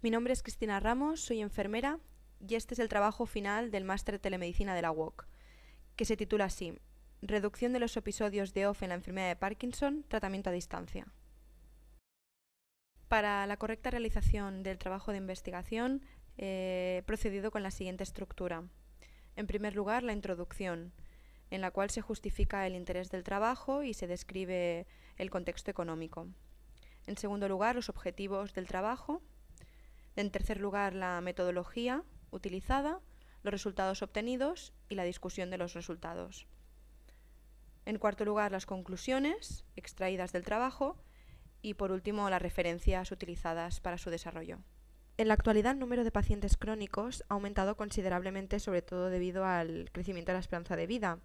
Mi nombre es Cristina Ramos, soy enfermera y este es el trabajo final del máster de telemedicina de la UOC, que se titula así: Reducción de los episodios de OFF en la enfermedad de Parkinson, tratamiento a distancia. Para la correcta realización del trabajo de investigación he procedido con la siguiente estructura. En primer lugar, la introducción, en la cual se justifica el interés del trabajo y se describe el contexto económico. En segundo lugar, los objetivos del trabajo. En tercer lugar, la metodología utilizada, los resultados obtenidos y la discusión de los resultados. En cuarto lugar, las conclusiones extraídas del trabajo y, por último, las referencias utilizadas para su desarrollo. En la actualidad, el número de pacientes crónicos ha aumentado considerablemente, sobre todo debido al crecimiento de la esperanza de vida.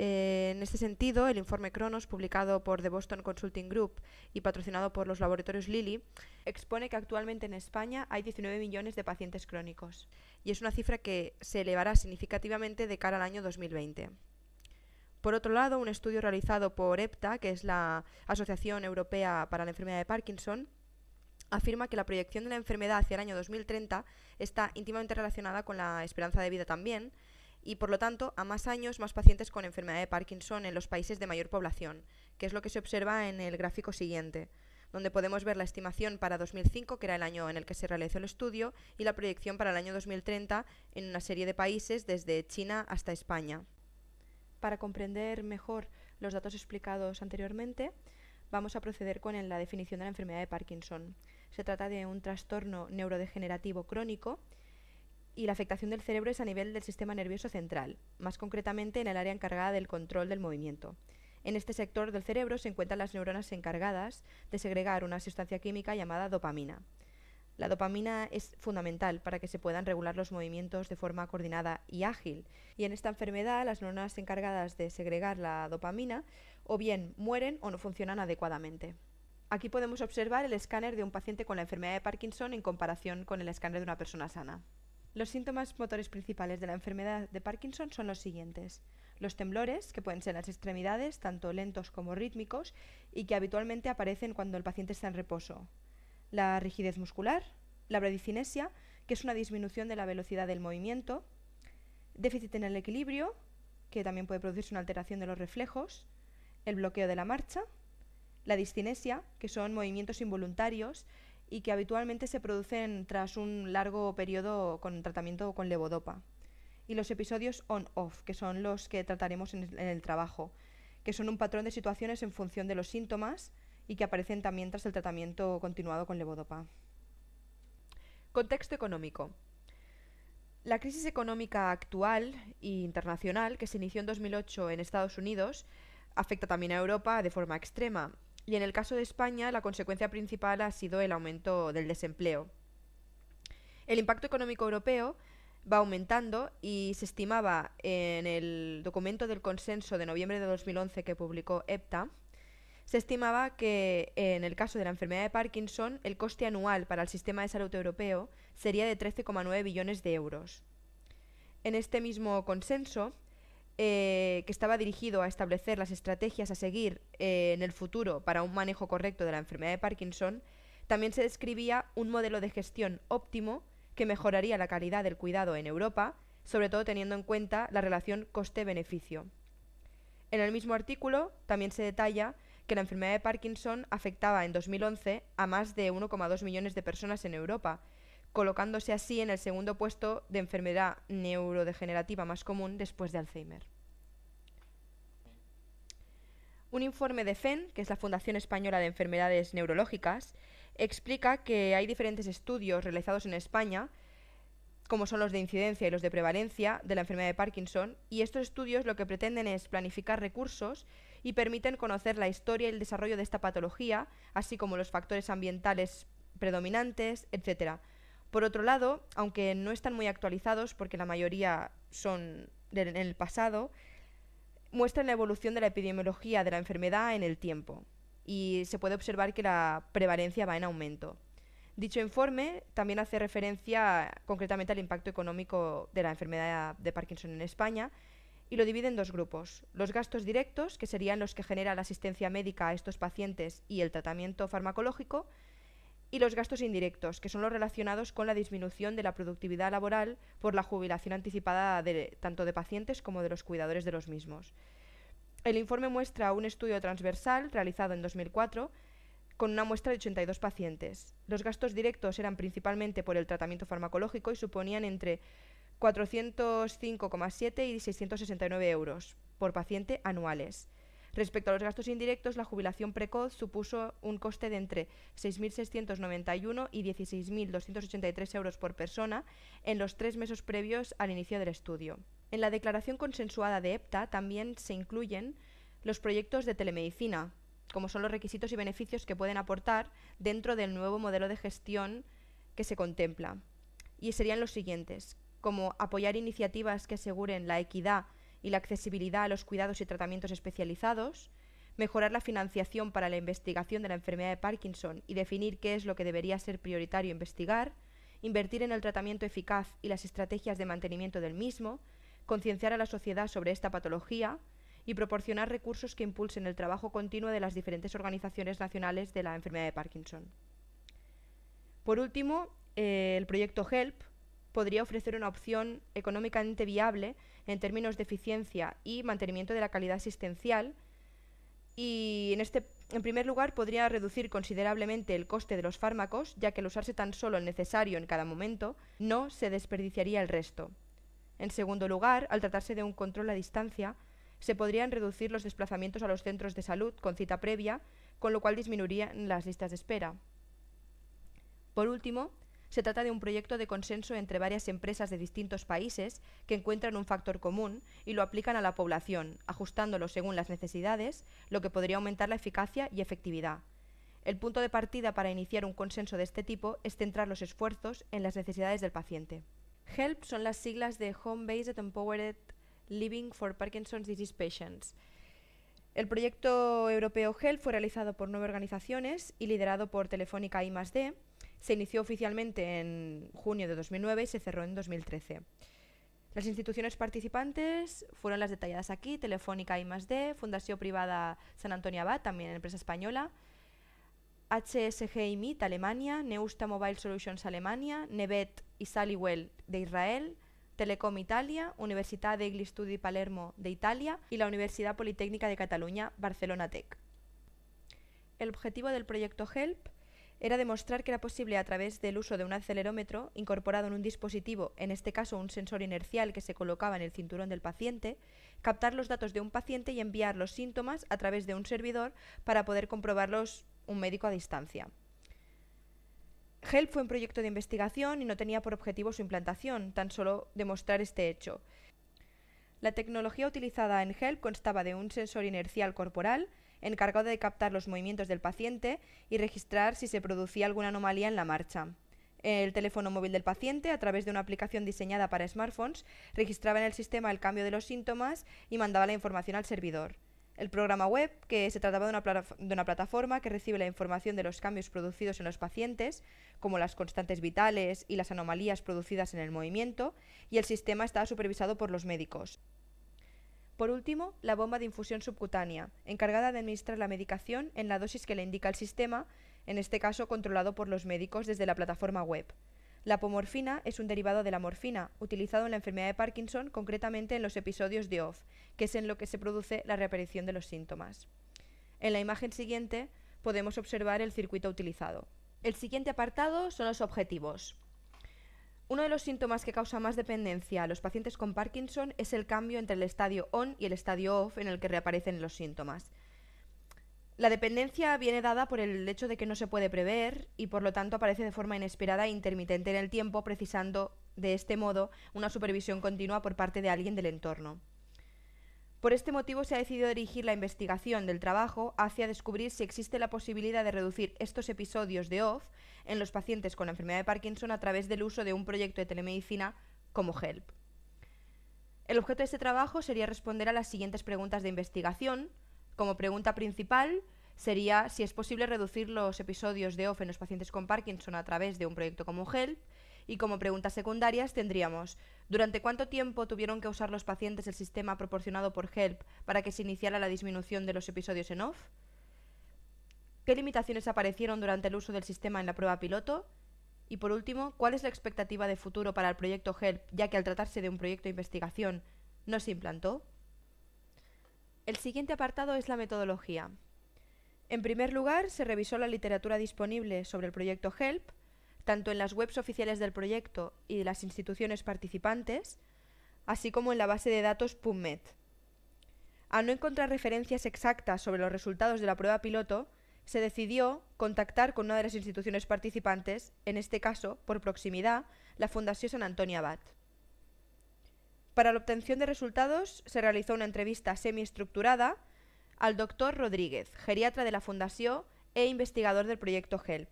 En este sentido, el informe Cronos, publicado por The Boston Consulting Group y patrocinado por los laboratorios Lilly, expone que actualmente en España hay 19 millones de pacientes crónicos, y es una cifra que se elevará significativamente de cara al año 2020. Por otro lado, un estudio realizado por EPTA, que es la Asociación Europea para la Enfermedad de Parkinson, afirma que la proyección de la enfermedad hacia el año 2030 está íntimamente relacionada con la esperanza de vida también, y por lo tanto a más años, más pacientes con enfermedad de Parkinson en los países de mayor población, que es lo que se observa en el gráfico siguiente, donde podemos ver la estimación para 2005, que era el año en el que se realizó el estudio, y la proyección para el año 2030 en una serie de países desde China hasta España. Para comprender mejor los datos explicados anteriormente, vamos a proceder con la definición de la enfermedad de Parkinson. Se trata de un trastorno neurodegenerativo crónico y la afectación del cerebro es a nivel del sistema nervioso central, más concretamente en el área encargada del control del movimiento. En este sector del cerebro se encuentran las neuronas encargadas de segregar una sustancia química llamada dopamina. La dopamina es fundamental para que se puedan regular los movimientos de forma coordinada y ágil, y en esta enfermedad las neuronas encargadas de segregar la dopamina o bien mueren o no funcionan adecuadamente. Aquí podemos observar el escáner de un paciente con la enfermedad de Parkinson en comparación con el escáner de una persona sana. Los síntomas motores principales de la enfermedad de Parkinson son los siguientes: los temblores, que pueden ser en las extremidades, tanto lentos como rítmicos, y que habitualmente aparecen cuando el paciente está en reposo; la rigidez muscular; la bradicinesia, que es una disminución de la velocidad del movimiento; déficit en el equilibrio, que también puede producirse una alteración de los reflejos; el bloqueo de la marcha; la discinesia, que son movimientos involuntarios y que habitualmente se producen tras un largo periodo con tratamiento con levodopa; y los episodios on-off, que son los que trataremos en el trabajo, que son un patrón de situaciones en función de los síntomas y que aparecen también tras el tratamiento continuado con levodopa. Contexto económico. La crisis económica actual e internacional, que se inició en 2008 en Estados Unidos, afecta también a Europa de forma extrema, y en el caso de España la consecuencia principal ha sido el aumento del desempleo. El impacto económico europeo va aumentando y se estimaba en el documento del consenso de noviembre de 2011 que publicó EPTA, se estimaba que en el caso de la enfermedad de Parkinson el coste anual para el sistema de salud europeo sería de 13,9 billones de euros. En este mismo consenso, que estaba dirigido a establecer las estrategias a seguir en el futuro para un manejo correcto de la enfermedad de Parkinson, también se describía un modelo de gestión óptimo que mejoraría la calidad del cuidado en Europa, sobre todo teniendo en cuenta la relación coste-beneficio. En el mismo artículo también se detalla que la enfermedad de Parkinson afectaba en 2011 a más de 1,2 millones de personas en Europa, colocándose así en el segundo puesto de enfermedad neurodegenerativa más común después de Alzheimer. Un informe de FEN, que es la Fundación Española de Enfermedades Neurológicas, explica que hay diferentes estudios realizados en España, como son los de incidencia y los de prevalencia de la enfermedad de Parkinson, y estos estudios lo que pretenden es planificar recursos y permiten conocer la historia y el desarrollo de esta patología, así como los factores ambientales predominantes, etc. Por otro lado, aunque no están muy actualizados porque la mayoría son en el pasado, muestran la evolución de la epidemiología de la enfermedad en el tiempo y se puede observar que la prevalencia va en aumento. Dicho informe también hace referencia concretamente al impacto económico de la enfermedad de Parkinson en España y lo divide en dos grupos: los gastos directos, que serían los que genera la asistencia médica a estos pacientes y el tratamiento farmacológico, y los gastos indirectos, que son los relacionados con la disminución de la productividad laboral por la jubilación anticipada tanto de pacientes como de los cuidadores de los mismos. El informe muestra un estudio transversal realizado en 2004 con una muestra de 82 pacientes. Los gastos directos eran principalmente por el tratamiento farmacológico y suponían entre 405,7 y 669 euros por paciente anuales. Respecto a los gastos indirectos, la jubilación precoz supuso un coste de entre 6.691 y 16.283 euros por persona en los 3 meses previos al inicio del estudio. En la declaración consensuada de EPTA también se incluyen los proyectos de telemedicina, como son los requisitos y beneficios que pueden aportar dentro del nuevo modelo de gestión que se contempla. Y serían los siguientes, como apoyar iniciativas que aseguren la equidad y la accesibilidad a los cuidados y tratamientos especializados, mejorar la financiación para la investigación de la enfermedad de Parkinson y definir qué es lo que debería ser prioritario investigar, invertir en el tratamiento eficaz y las estrategias de mantenimiento del mismo, concienciar a la sociedad sobre esta patología y proporcionar recursos que impulsen el trabajo continuo de las diferentes organizaciones nacionales de la enfermedad de Parkinson. Por último, el proyecto HELP podría ofrecer una opción económicamente viable en términos de eficiencia y mantenimiento de la calidad asistencial y en primer lugar podría reducir considerablemente el coste de los fármacos, ya que al usarse tan solo el necesario en cada momento, no se desperdiciaría el resto. En segundo lugar, al tratarse de un control a distancia, se podrían reducir los desplazamientos a los centros de salud con cita previa, con lo cual disminuirían las listas de espera. Por último, se trata de un proyecto de consenso entre varias empresas de distintos países que encuentran un factor común y lo aplican a la población, ajustándolo según las necesidades, lo que podría aumentar la eficacia y efectividad. El punto de partida para iniciar un consenso de este tipo es centrar los esfuerzos en las necesidades del paciente. HELP son las siglas de Home-Based Empowered Living for Parkinson's Disease Patients. El proyecto europeo HELP fue realizado por 9 organizaciones y liderado por Telefónica I+D. Se inició oficialmente en junio de 2009 y se cerró en 2013. Las instituciones participantes fueron las detalladas aquí: Telefónica I+D, Fundación Privada Sant Antoni Abat, también empresa española, HSG MIT Alemania, Neusta Mobile Solutions Alemania, Nevet y Saliwell de Israel, Telecom Italia, Universitat degli Studi Palermo de Italia y la Universidad Politécnica de Cataluña, Barcelona Tech. El objetivo del proyecto HELP era demostrar que era posible, a través del uso de un acelerómetro incorporado en un dispositivo, en este caso un sensor inercial que se colocaba en el cinturón del paciente, captar los datos de un paciente y enviar los síntomas a través de un servidor para poder comprobarlos un médico a distancia. HELP fue un proyecto de investigación y no tenía por objetivo su implantación, tan solo demostrar este hecho. La tecnología utilizada en HELP constaba de un sensor inercial corporal encargado de captar los movimientos del paciente y registrar si se producía alguna anomalía en la marcha. El teléfono móvil del paciente, a través de una aplicación diseñada para smartphones, registraba en el sistema el cambio de los síntomas y mandaba la información al servidor. El programa web, que se trataba de una plataforma que recibe la información de los cambios producidos en los pacientes, como las constantes vitales y las anomalías producidas en el movimiento, y el sistema estaba supervisado por los médicos. Por último, la bomba de infusión subcutánea, encargada de administrar la medicación en la dosis que le indica el sistema, en este caso controlado por los médicos desde la plataforma web. La apomorfina es un derivado de la morfina, utilizado en la enfermedad de Parkinson, concretamente en los episodios de OFF, que es en lo que se produce la reaparición de los síntomas. En la imagen siguiente podemos observar el circuito utilizado. El siguiente apartado son los objetivos. Uno de los síntomas que causa más dependencia a los pacientes con Parkinson es el cambio entre el estadio on y el estadio off en el que reaparecen los síntomas. La dependencia viene dada por el hecho de que no se puede prever y por lo tanto aparece de forma inesperada e intermitente en el tiempo, precisando de este modo una supervisión continua por parte de alguien del entorno. Por este motivo se ha decidido dirigir la investigación del trabajo hacia descubrir si existe la posibilidad de reducir estos episodios de OFF en los pacientes con la enfermedad de Parkinson a través del uso de un proyecto de telemedicina como HELP. El objeto de este trabajo sería responder a las siguientes preguntas de investigación. Como pregunta principal sería si es posible reducir los episodios de OFF en los pacientes con Parkinson a través de un proyecto como HELP. Y como preguntas secundarias tendríamos: ¿durante cuánto tiempo tuvieron que usar los pacientes el sistema proporcionado por HELP para que se iniciara la disminución de los episodios en OFF? ¿Qué limitaciones aparecieron durante el uso del sistema en la prueba piloto? Y por último, ¿cuál es la expectativa de futuro para el proyecto HELP, ya que al tratarse de un proyecto de investigación no se implantó? El siguiente apartado es la metodología. En primer lugar, se revisó la literatura disponible sobre el proyecto HELP, tanto en las webs oficiales del proyecto y de las instituciones participantes, así como en la base de datos PubMed. Al no encontrar referencias exactas sobre los resultados de la prueba piloto, se decidió contactar con una de las instituciones participantes, en este caso, por proximidad, la Fundació Sant Antoni Abat. Para la obtención de resultados se realizó una entrevista semiestructurada al doctor Rodríguez, geriatra de la Fundació e investigador del proyecto HELP.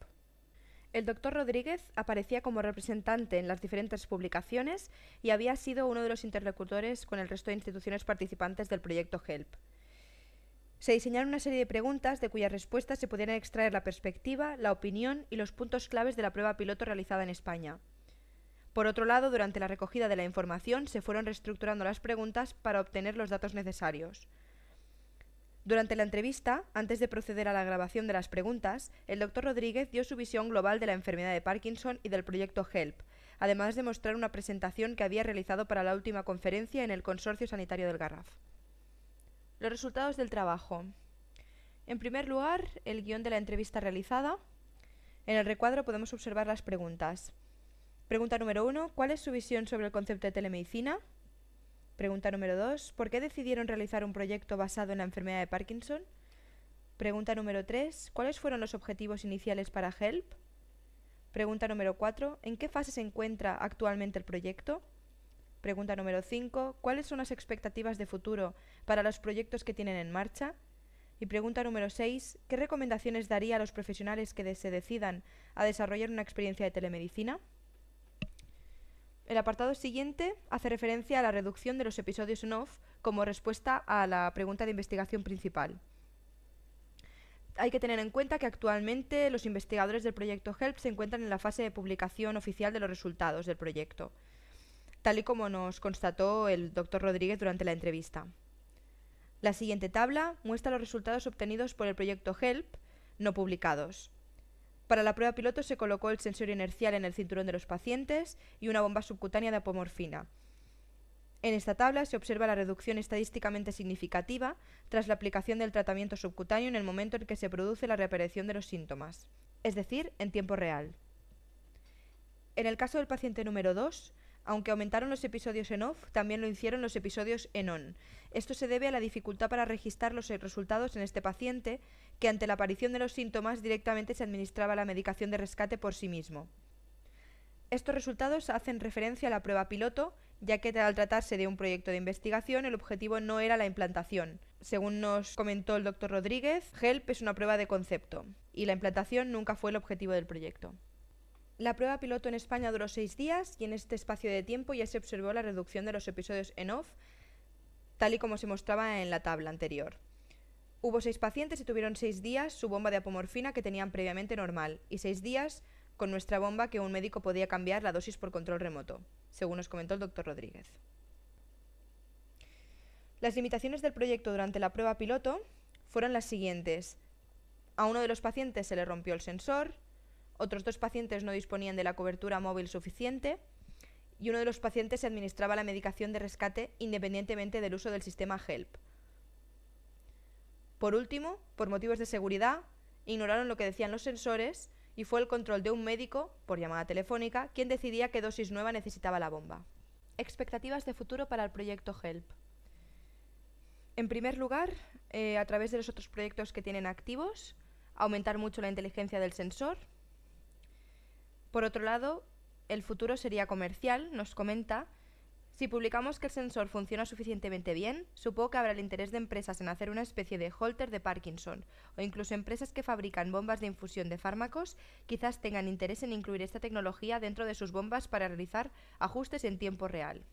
El doctor Rodríguez aparecía como representante en las diferentes publicaciones y había sido uno de los interlocutores con el resto de instituciones participantes del proyecto HELP. Se diseñaron una serie de preguntas de cuyas respuestas se podían extraer la perspectiva, la opinión y los puntos claves de la prueba piloto realizada en España. Por otro lado, durante la recogida de la información se fueron reestructurando las preguntas para obtener los datos necesarios. Durante la entrevista, antes de proceder a la grabación de las preguntas, el doctor Rodríguez dio su visión global de la enfermedad de Parkinson y del proyecto HELP, además de mostrar una presentación que había realizado para la última conferencia en el Consorcio Sanitario del Garraf. Los resultados del trabajo. En primer lugar, el guión de la entrevista realizada. En el recuadro podemos observar las preguntas. Pregunta número 1. ¿Cuál es su visión sobre el concepto de telemedicina? Pregunta número 2. ¿Por qué decidieron realizar un proyecto basado en la enfermedad de Parkinson? Pregunta número 3. ¿Cuáles fueron los objetivos iniciales para HELP? Pregunta número 4. ¿En qué fase se encuentra actualmente el proyecto? Pregunta número 5. ¿Cuáles son las expectativas de futuro para los proyectos que tienen en marcha? Y pregunta número 6. ¿Qué recomendaciones daría a los profesionales que se decidan a desarrollar una experiencia de telemedicina? El apartado siguiente hace referencia a la reducción de los episodios on-off como respuesta a la pregunta de investigación principal. Hay que tener en cuenta que actualmente los investigadores del proyecto HELP se encuentran en la fase de publicación oficial de los resultados del proyecto, tal y como nos constató el doctor Rodríguez durante la entrevista. La siguiente tabla muestra los resultados obtenidos por el proyecto HELP no publicados. Para la prueba piloto se colocó el sensor inercial en el cinturón de los pacientes y una bomba subcutánea de apomorfina. En esta tabla se observa la reducción estadísticamente significativa tras la aplicación del tratamiento subcutáneo en el momento en que se produce la reaparición de los síntomas, es decir, en tiempo real. En el caso del paciente número 2, aunque aumentaron los episodios en off, también lo hicieron los episodios en on. Esto se debe a la dificultad para registrar los resultados en este paciente, que ante la aparición de los síntomas directamente se administraba la medicación de rescate por sí mismo. Estos resultados hacen referencia a la prueba piloto, ya que al tratarse de un proyecto de investigación, el objetivo no era la implantación. Según nos comentó el doctor Rodríguez, HELP es una prueba de concepto, y la implantación nunca fue el objetivo del proyecto. La prueba piloto en España duró 6 días y en este espacio de tiempo ya se observó la reducción de los episodios en off, tal y como se mostraba en la tabla anterior. Hubo 6 pacientes y tuvieron 6 días su bomba de apomorfina que tenían previamente normal y 6 días con nuestra bomba que un médico podía cambiar la dosis por control remoto, según nos comentó el doctor Rodríguez. Las limitaciones del proyecto durante la prueba piloto fueron las siguientes. A uno de los pacientes se le rompió el sensor, otros 2 pacientes no disponían de la cobertura móvil suficiente y uno de los pacientes se administraba la medicación de rescate independientemente del uso del sistema HELP. Por último, por motivos de seguridad, ignoraron lo que decían los sensores y fue el control de un médico, por llamada telefónica, quien decidía qué dosis nueva necesitaba la bomba. Expectativas de futuro para el proyecto HELP. En primer lugar, a través de los otros proyectos que tienen activos, aumentar mucho la inteligencia del sensor. Por otro lado, el futuro sería comercial, nos comenta. Si publicamos que el sensor funciona suficientemente bien, supongo que habrá el interés de empresas en hacer una especie de holter de Parkinson, o incluso empresas que fabrican bombas de infusión de fármacos quizás tengan interés en incluir esta tecnología dentro de sus bombas para realizar ajustes en tiempo real.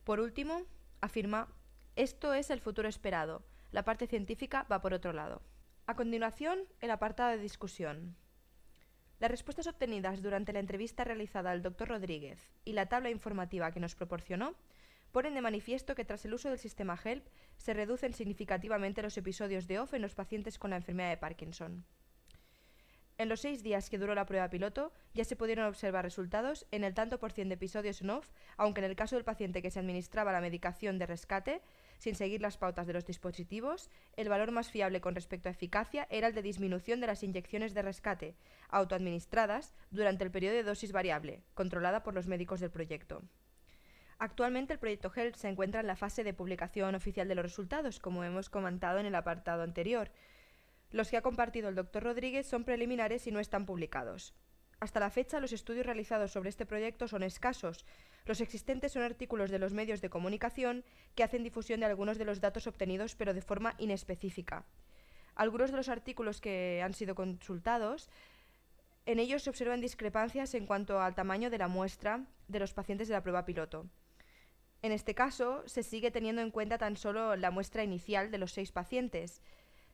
Por último, afirma, esto es el futuro esperado, la parte científica va por otro lado. A continuación, el apartado de discusión. Las respuestas obtenidas durante la entrevista realizada al Dr. Rodríguez y la tabla informativa que nos proporcionó ponen de manifiesto que tras el uso del sistema HELP se reducen significativamente los episodios de OFF en los pacientes con la enfermedad de Parkinson. En los 6 días que duró la prueba piloto, ya se pudieron observar resultados en el tanto por cien de episodios en OFF, aunque en el caso del paciente que se administraba la medicación de rescate, sin seguir las pautas de los dispositivos, el valor más fiable con respecto a eficacia era el de disminución de las inyecciones de rescate, autoadministradas durante el periodo de dosis variable, controlada por los médicos del proyecto. Actualmente el proyecto HELP se encuentra en la fase de publicación oficial de los resultados, como hemos comentado en el apartado anterior. Los que ha compartido el Dr. Rodríguez son preliminares y no están publicados. Hasta la fecha, los estudios realizados sobre este proyecto son escasos. Los existentes son artículos de los medios de comunicación que hacen difusión de algunos de los datos obtenidos, pero de forma inespecífica. Algunos de los artículos que han sido consultados, en ellos se observan discrepancias en cuanto al tamaño de la muestra de los pacientes de la prueba piloto. En este caso, se sigue teniendo en cuenta tan solo la muestra inicial de los 6 pacientes,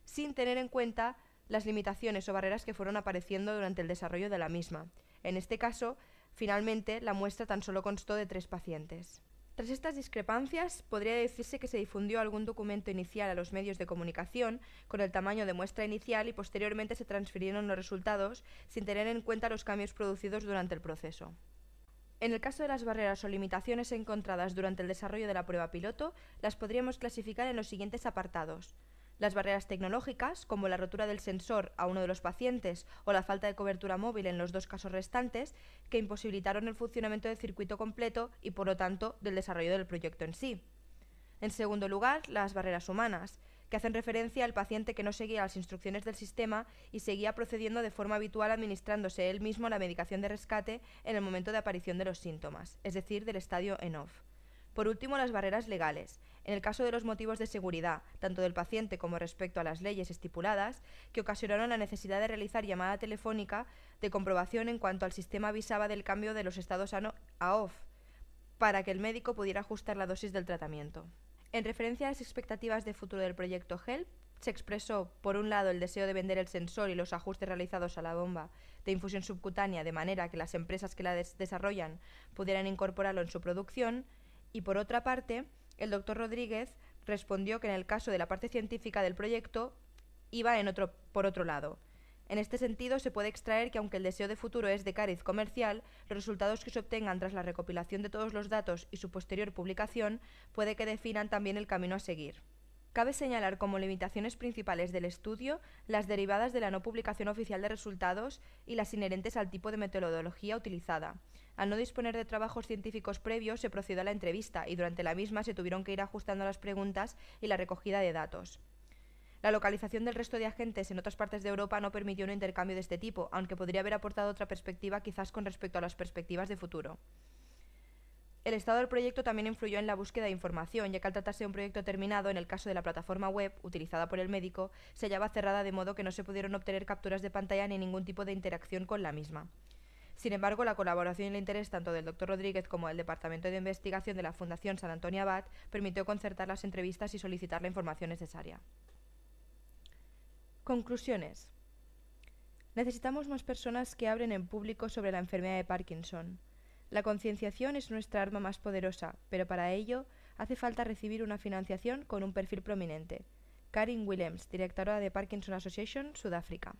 sin tener en cuenta las limitaciones o barreras que fueron apareciendo durante el desarrollo de la misma. En este caso, finalmente, la muestra tan solo constó de 3 pacientes. Tras estas discrepancias, podría decirse que se difundió algún documento inicial a los medios de comunicación con el tamaño de muestra inicial y posteriormente se transfirieron los resultados sin tener en cuenta los cambios producidos durante el proceso. En el caso de las barreras o limitaciones encontradas durante el desarrollo de la prueba piloto, las podríamos clasificar en los siguientes apartados. Las barreras tecnológicas, como la rotura del sensor a uno de los pacientes o la falta de cobertura móvil en los 2 casos restantes, que imposibilitaron el funcionamiento del circuito completo y, por lo tanto, del desarrollo del proyecto en sí. En segundo lugar, las barreras humanas, que hacen referencia al paciente que no seguía las instrucciones del sistema y seguía procediendo de forma habitual administrándose él mismo la medicación de rescate en el momento de aparición de los síntomas, es decir, del estadio en OFF. Por último, las barreras legales, en el caso de los motivos de seguridad, tanto del paciente como respecto a las leyes estipuladas, que ocasionaron la necesidad de realizar llamada telefónica de comprobación en cuanto al sistema avisaba del cambio de los estados a OFF, para que el médico pudiera ajustar la dosis del tratamiento. En referencia a las expectativas de futuro del proyecto HELP, se expresó, por un lado, el deseo de vender el sensor y los ajustes realizados a la bomba de infusión subcutánea de manera que las empresas que la desarrollan pudieran incorporarlo en su producción, y por otra parte, el Dr. Rodríguez respondió que en el caso de la parte científica del proyecto iba por otro lado. En este sentido, se puede extraer que aunque el deseo de futuro es de cariz comercial, los resultados que se obtengan tras la recopilación de todos los datos y su posterior publicación puede que definan también el camino a seguir. Cabe señalar como limitaciones principales del estudio las derivadas de la no publicación oficial de resultados y las inherentes al tipo de metodología utilizada. Al no disponer de trabajos científicos previos, se procedió a la entrevista y durante la misma se tuvieron que ir ajustando las preguntas y la recogida de datos. La localización del resto de agentes en otras partes de Europa no permitió un intercambio de este tipo, aunque podría haber aportado otra perspectiva quizás con respecto a las perspectivas de futuro. El estado del proyecto también influyó en la búsqueda de información, ya que al tratarse de un proyecto terminado, en el caso de la plataforma web utilizada por el médico, se hallaba cerrada de modo que no se pudieron obtener capturas de pantalla ni ningún tipo de interacción con la misma. Sin embargo, la colaboración y el interés tanto del Dr. Rodríguez como del Departamento de Investigación de la Fundación San Antonio Abad permitió concertar las entrevistas y solicitar la información necesaria. Conclusiones. Necesitamos más personas que hablen en público sobre la enfermedad de Parkinson. La concienciación es nuestra arma más poderosa, pero para ello hace falta recibir una financiación con un perfil prominente. Karin Willems, directora de Parkinson Association, Sudáfrica.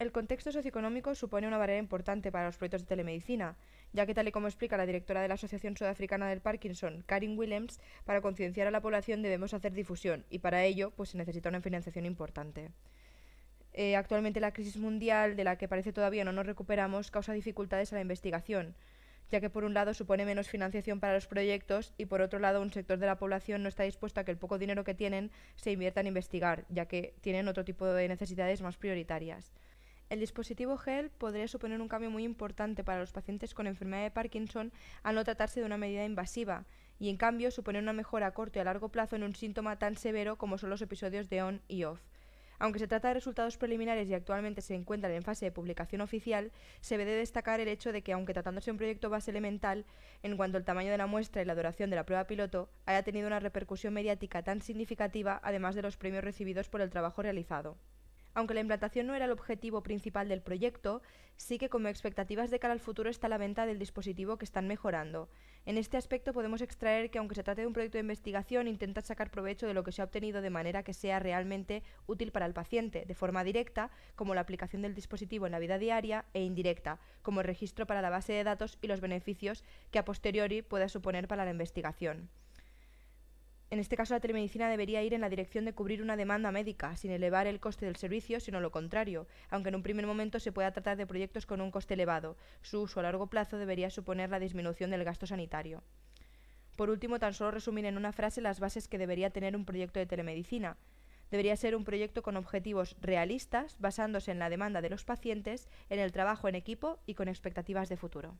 El contexto socioeconómico supone una barrera importante para los proyectos de telemedicina, ya que tal y como explica la directora de la Asociación Sudafricana del Parkinson, Karin Willems, para concienciar a la población debemos hacer difusión y para ello se necesita una financiación importante. Actualmente la crisis mundial, de la que parece todavía no nos recuperamos, causa dificultades a la investigación, ya que por un lado supone menos financiación para los proyectos y por otro lado un sector de la población no está dispuesto a que el poco dinero que tienen se invierta en investigar, ya que tienen otro tipo de necesidades más prioritarias. El dispositivo HELP podría suponer un cambio muy importante para los pacientes con enfermedad de Parkinson al no tratarse de una medida invasiva y en cambio suponer una mejora a corto y a largo plazo en un síntoma tan severo como son los episodios de on y off. Aunque se trata de resultados preliminares y actualmente se encuentran en fase de publicación oficial, se debe destacar el hecho de que, aunque tratándose de un proyecto base elemental, en cuanto al tamaño de la muestra y la duración de la prueba piloto, haya tenido una repercusión mediática tan significativa, además de los premios recibidos por el trabajo realizado. Aunque la implantación no era el objetivo principal del proyecto, sí que como expectativas de cara al futuro está la venta del dispositivo que están mejorando. En este aspecto podemos extraer que aunque se trate de un proyecto de investigación, intenta sacar provecho de lo que se ha obtenido de manera que sea realmente útil para el paciente, de forma directa, como la aplicación del dispositivo en la vida diaria, e indirecta, como el registro para la base de datos y los beneficios que a posteriori pueda suponer para la investigación. En este caso, la telemedicina debería ir en la dirección de cubrir una demanda médica, sin elevar el coste del servicio, sino lo contrario, aunque en un primer momento se pueda tratar de proyectos con un coste elevado. Su uso a largo plazo debería suponer la disminución del gasto sanitario. Por último, tan solo resumir en una frase las bases que debería tener un proyecto de telemedicina. Debería ser un proyecto con objetivos realistas, basándose en la demanda de los pacientes, en el trabajo en equipo y con expectativas de futuro.